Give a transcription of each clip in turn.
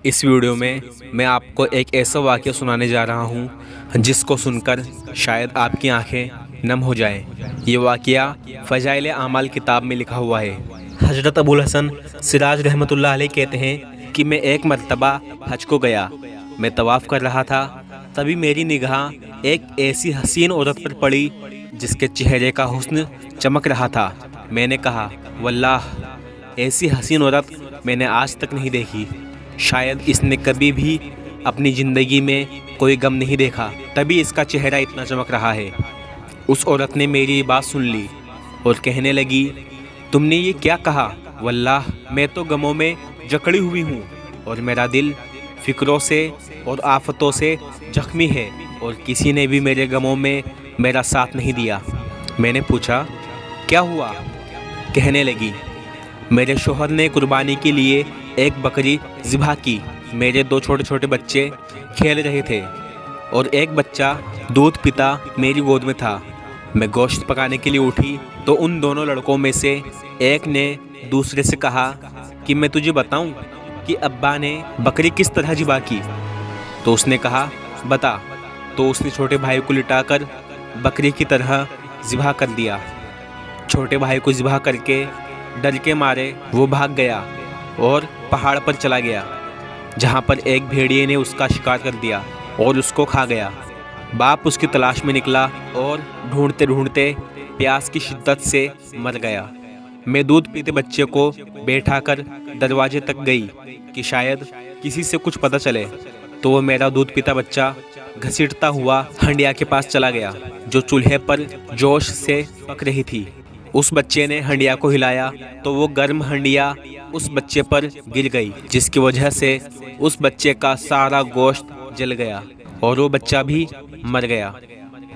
اس video میں میں آپ کو ایک ایسا واقعہ سنانے جا رہا ہوں جس کو سن کر شاید آپ کی آنکھیں نم ہو جائیں۔ یہ واقعہ فضائل اعمال کتاب میں لکھا ہوا ہے۔ حضرت ابوالحسن سراج رحمۃ اللہ علیہ کہتے ہیں کہ میں ایک مرتبہ حج کو گیا۔ میں طواف کر رہا تھا، تبھی میری نگاہ ایک ایسی حسین عورت پر پڑی جس کے چہرے کا حسن چمک رہا تھا۔ میں نے کہا، واللہ ایسی حسین عورت میں نے آج تک نہیں دیکھی، شاید اس نے کبھی بھی اپنی زندگی میں کوئی غم نہیں دیکھا، تبھی اس کا چہرہ اتنا چمک رہا ہے۔ اس عورت نے میری بات سن لی اور کہنے لگی، تم نے یہ کیا کہا؟ واللہ میں تو غموں میں جکڑی ہوئی ہوں اور میرا دل فکروں سے اور آفتوں سے زخمی ہے، اور کسی نے بھی میرے غموں میں میرا ساتھ نہیں دیا۔ میں نے پوچھا، کیا ہوا؟ کہنے لگی، میرے شوہر نے قربانی کے لیے ایک بکری ذبح کی۔ میرے دو چھوٹے چھوٹے بچے کھیل رہے تھے اور ایک بچہ دودھ پیتا میری گود میں تھا۔ میں گوشت پکانے کے لیے اٹھی تو ان دونوں لڑکوں میں سے ایک نے دوسرے سے کہا کہ میں تجھے بتاؤں کہ ابا نے بکری کس طرح ذبح کی؟ تو اس نے کہا، بتا۔ تو اس نے چھوٹے بھائی کو لٹا کر بکری کی طرح ذبح کر دیا۔ چھوٹے بھائی کو ذبح کر کے ڈر کے مارے وہ بھاگ گیا اور پہاڑ پر چلا گیا، جہاں پر ایک بھیڑیے نے اس کا شکار کر دیا اور اس کو کھا گیا۔ باپ اس کی تلاش میں نکلا اور ڈھونڈتے ڈھونڈتے پیاس کی شدت سے مر گیا۔ میں دودھ پیتے بچے کو بیٹھا کر دروازے تک گئی کہ شاید کسی سے کچھ پتہ چلے، تو وہ میرا دودھ پیتا بچہ گھسیٹتا ہوا ہنڈیا کے پاس چلا گیا جو چولہے پر جوش سے پک رہی تھی۔ اس بچے نے ہنڈیا کو ہلایا تو وہ گرم ہنڈیا اس بچے پر گر گئی، جس کی وجہ سے اس بچے کا سارا گوشت جل گیا اور وہ بچہ بھی مر گیا۔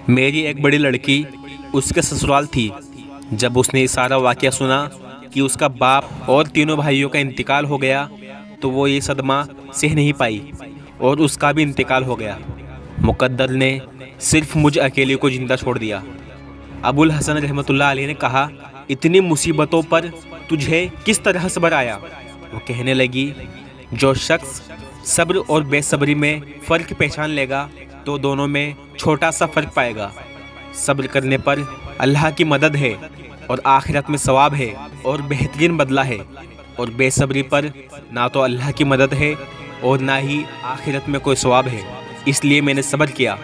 میری ایک بڑی لڑکی اس کے سسرال تھی۔ جب اس نے یہ سارا واقعہ سنا کہ اس کا باپ اور تینوں بھائیوں کا انتقال ہو گیا تو وہ یہ صدمہ سہ نہیں پائی اور اس کا بھی انتقال ہو گیا۔ مقدر نے صرف مجھ اکیلے کو زندہ چھوڑ دیا۔ ابوالحسن رحمۃ اللہ علیہ نے کہا، اتنی مصیبتوں پر تجھے کس طرح صبر آیا؟ وہ کہنے لگی، جو شخص صبر اور بے صبری میں فرق پہچان لے گا تو دونوں میں چھوٹا سا فرق پائے گا۔ صبر کرنے پر اللہ کی مدد ہے اور آخرت میں ثواب ہے اور بہترین بدلہ ہے، اور بے صبری پر نہ تو اللہ کی مدد ہے اور نہ ہی آخرت میں کوئی ثواب ہے۔ اس لیے میں نے صبر کیا۔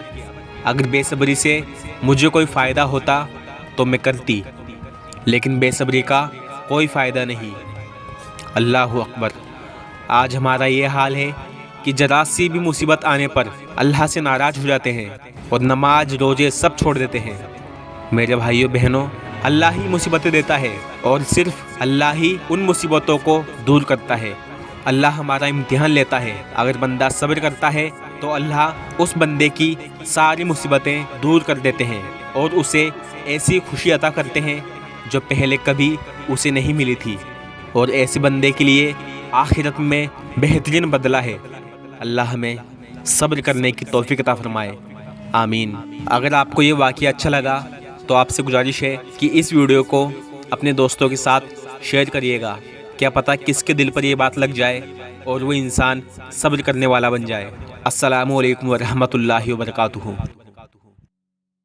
اگر بے صبری سے مجھے کوئی فائدہ ہوتا تو میں کرتی، لیکن بے صبری کا کوئی فائدہ نہیں۔ اللہ اکبر۔ آج ہمارا یہ حال ہے کہ ذرا سی بھی مصیبت آنے پر اللہ سے ناراض ہو جاتے ہیں اور نماز روزے سب چھوڑ دیتے ہیں۔ میرے بھائیوں بہنوں، اللہ ہی مصیبتیں دیتا ہے اور صرف اللہ ہی ان مصیبتوں کو دور کرتا ہے۔ اللہ ہمارا امتحان لیتا ہے۔ اگر بندہ صبر کرتا ہے تو اللہ اس بندے کی ساری مصیبتیں دور کر دیتے ہیں اور اسے ایسی خوشی عطا کرتے ہیں جو پہلے کبھی اسے نہیں ملی تھی، اور ایسے بندے کے لیے آخرت میں بہترین بدلہ ہے۔ اللہ ہمیں صبر کرنے کی توفیق عطا فرمائے، آمین۔ اگر آپ کو یہ واقعہ اچھا لگا تو آپ سے گزارش ہے کہ اس ویڈیو کو اپنے دوستوں کے ساتھ شیئر کریے گا۔ کیا پتہ کس کے دل پر یہ بات لگ جائے اور وہ انسان صبر کرنے والا بن جائے۔ السلام علیکم ورحمۃ اللہ وبرکاتہ۔